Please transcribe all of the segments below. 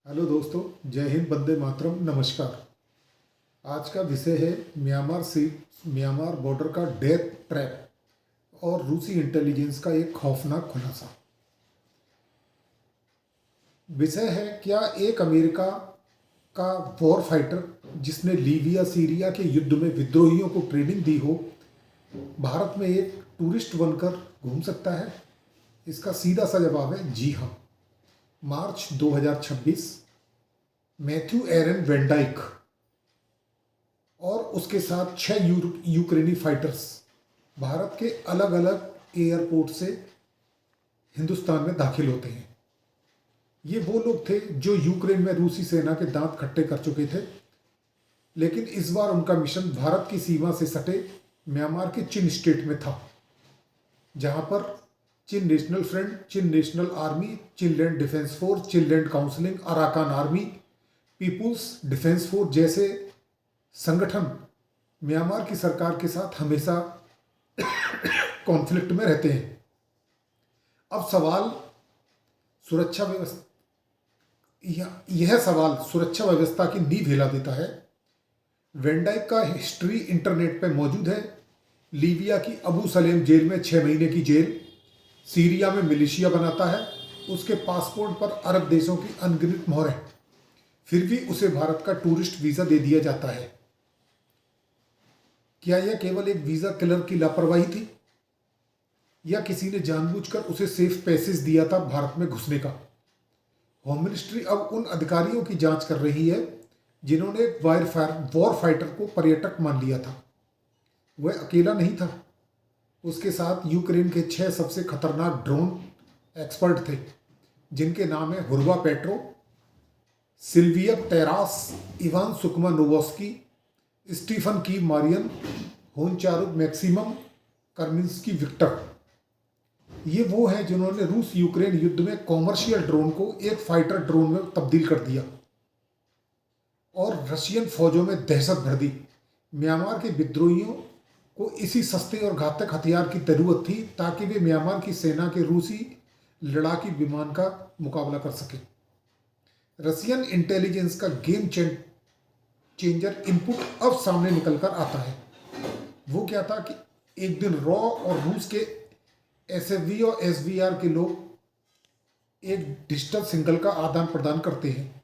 Hello दोस्तों, जय हिंद, वंदे मातरम, नमस्कार। आज का विषय है म्यांमार बॉर्डर का डेथ ट्रैप और रूसी इंटेलिजेंस का एक खौफनाक खुलासा। विषय है, क्या एक अमेरिका का वॉर फाइटर जिसने लीबिया सीरिया के युद्ध में विद्रोहियों को ट्रेनिंग दी हो, भारत में एक टूरिस्ट बनकर घूम सकता है? इसका सीधा सा जवाब है जी हाँ। मार्च 2026 मैथ्यू एरन वेंडाइक और उसके साथ 6 यूक्रेनी फाइटर्स भारत के अलग अलग एयरपोर्ट से हिंदुस्तान में दाखिल होते हैं। ये वो लोग थे जो यूक्रेन में रूसी सेना के दांत खट्टे कर चुके थे, लेकिन इस बार उनका मिशन भारत की सीमा से सटे म्यांमार के चिन स्टेट में था, जहां पर Chin national front, Chin national army, Chin land defence force, Chin land counselling, Arakan army, people's defence force जैसे संगठन म्यांमार की सरकार के साथ हमेशा कॉन्फ्लिक्ट में रहते हैं। अब सवाल सुरक्षा व्यवस्था यह सवाल सुरक्षा व्यवस्था की नींव हिला देता है। वेंडाइक का हिस्ट्री इंटरनेट पर मौजूद है। लीबिया की अबू सलेम जेल में 6 महीने की जेल, सीरिया में मिलिशिया बनाता है, उसके पासपोर्ट पर अरब देशों की अनगिनत मोहरें, फिर भी उसे भारत का टूरिस्ट वीज़ा दे दिया जाता है। क्या यह केवल एक वीज़ा किलर की लापरवाही थी, या किसी ने जानबूझकर उसे सेफ पैसेज दिया था भारत में घुसने का? होम मिनिस्ट्री अब उन अधिकारियों की जांच कर रही है जिन्होंने वॉर फाइटर को पर्यटक मान लिया था। वह अकेला नहीं था, उसके साथ यूक्रेन के 6 सबसे खतरनाक ड्रोन एक्सपर्ट थे, जिनके नाम है Hurva Petro, Sylvia Teras, Ivan Sukma Novoski, Stephen की Marian, Honcharuk Maximum, Karminsky Victor. ये वो हैं जिन्होंने रूस यूक्रेन युद्ध में कॉमर्शियल ड्रोन को एक फाइटर ड्रोन में तब्दील कर दिया और रशियन फौजों में दहशत भर दी। म्यांमार के विद्रोहियों को इसी सस्ते और घातक हथियार की जरूरत थी ताकि वे म्यांमार की सेना के रूसी लड़ाकू विमान का मुकाबला कर सके। रशियन इंटेलिजेंस का गेम चेंजर इनपुट अब सामने निकल कर आता है। वो क्या था कि एक दिन रॉ और रूस के एसएफवी और एसवीआर के लोग एक डिजिटल सिग्नल का आदान प्रदान करते हैं,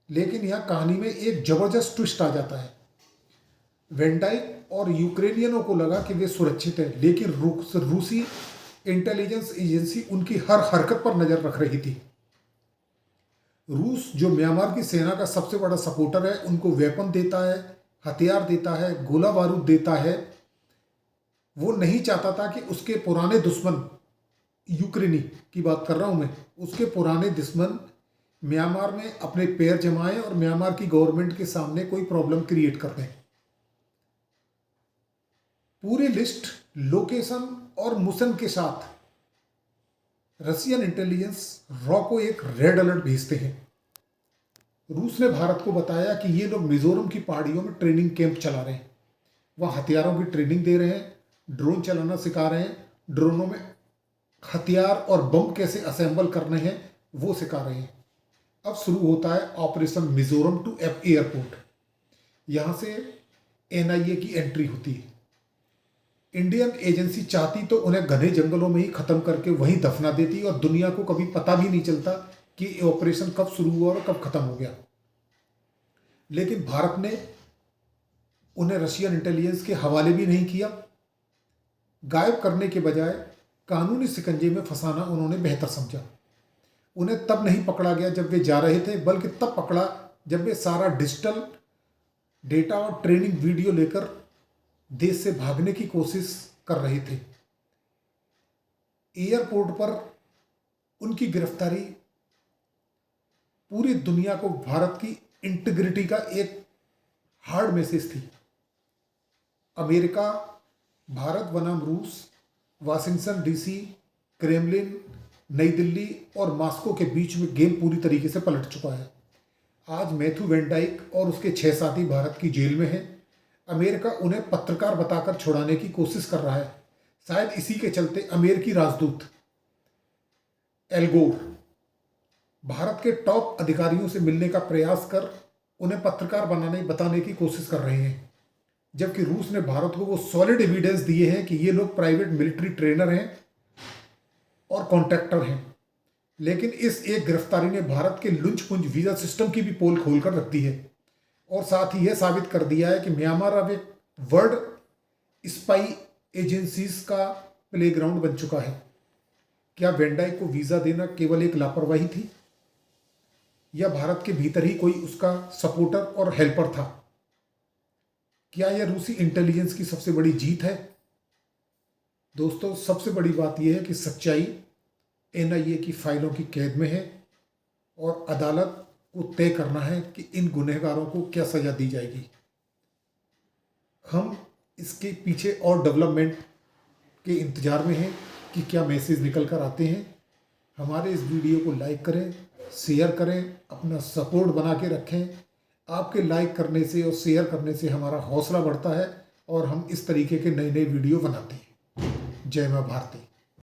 लेकिन यहाँ कहानी में एक जबरदस्त ट्विस्ट आ जाता है। वेंडाइक और यूक्रेनियनों को लगा कि वे सुरक्षित हैं, लेकिन रूसी इंटेलिजेंस एजेंसी उनकी हर हरकत पर नजर रख रही थी। रूस, जो म्यांमार की सेना का सबसे बड़ा सपोर्टर है, उनको वेपन देता है, हथियार देता है, गोला बारूद देता है। वो नहीं चाहता था कि उसके पुराने दुश्मन, यूक्रेनी की बात कर रहा हूं मैं, उसके पुराने दुश्मन म्यांमार में अपने पैर जमाएं और म्यांमार की गवर्नमेंट के सामने कोई प्रॉब्लम क्रिएट कर दें। पूरी लिस्ट, लोकेशन और मिशन के साथ रशियन इंटेलिजेंस रॉ को एक रेड अलर्ट भेजते हैं। रूस ने भारत को बताया कि ये लोग मिजोरम की पहाड़ियों में ट्रेनिंग कैंप चला रहे हैं, वहाँ हथियारों की ट्रेनिंग दे रहे हैं, ड्रोन चलाना सिखा रहे हैं, ड्रोनों में हथियार और बम कैसे असेंबल करने हैं वो सिखा रहे हैं। अब शुरू होता है ऑपरेशन मिजोरम टू एयरपोर्ट। यहाँ से एनआईए की एंट्री होती है। इंडियन एजेंसी चाहती तो उन्हें घने जंगलों में ही खत्म करके वहीं दफना देती और दुनिया को कभी पता भी नहीं चलता कि ये ऑपरेशन कब शुरू हुआ और कब खत्म हो गया। लेकिन भारत ने उन्हें रशियन इंटेलिजेंस के हवाले भी नहीं किया। गायब करने के बजाय कानूनी शिकंजे में फंसाना उन्होंने बेहतर समझा। उन्हें तब नहीं पकड़ा गया जब वे जा रहे थे, बल्कि तब पकड़ा जब वे सारा डिजिटल डेटा और ट्रेनिंग वीडियो लेकर देश से भागने की कोशिश कर रहे थे। एयरपोर्ट पर उनकी गिरफ्तारी पूरी दुनिया को भारत की इंटीग्रिटी का एक हार्ड मैसेज थी। अमेरिका, भारत बनाम रूस, वाशिंगटन डीसी, क्रेमलिन, नई दिल्ली और मॉस्को के बीच में गेम पूरी तरीके से पलट चुका है। आज मैथ्यू वेंडाइक और उसके 6 साथी भारत की जेल में हैं। अमेरिका उन्हें पत्रकार बताकर छुड़ाने की कोशिश कर रहा है। शायद इसी के चलते अमेरिकी राजदूत एल गोर भारत के टॉप अधिकारियों से मिलने का प्रयास कर उन्हें पत्रकार बताने की कोशिश कर रहे हैं, जबकि रूस ने भारत को वो सॉलिड एविडेंस दिए हैं कि ये लोग प्राइवेट मिलिट्री ट्रेनर हैं और कॉन्ट्रैक्टर हैं। लेकिन इस एक गिरफ्तारी ने भारत के लुंचपुंज वीज़ा सिस्टम की भी पोल खोल कर रख दी है और साथ ही यह साबित कर दिया है कि म्यांमार अब एक वर्ल्ड स्पाई एजेंसीज का प्लेग्राउंड बन चुका है। क्या वैन डाइक को वीज़ा देना केवल एक लापरवाही थी या भारत के भीतर ही कोई उसका सपोर्टर और हेल्पर था? क्या यह रूसी इंटेलिजेंस की सबसे बड़ी जीत है? दोस्तों, सबसे बड़ी बात यह है कि सच्चाई एनआईए की फाइलों की कैद में है और अदालत को तय करना है कि इन गुनहगारों को क्या सजा दी जाएगी। हम इसके पीछे और डेवलपमेंट के इंतजार में हैं कि क्या मैसेज निकल कर आते हैं। हमारे इस वीडियो को लाइक करें, शेयर करें, अपना सपोर्ट बना के रखें। आपके लाइक करने से और शेयर करने से हमारा हौसला बढ़ता है और हम इस तरीके के नए नए वीडियो बनाते हैं। जय मां भारती।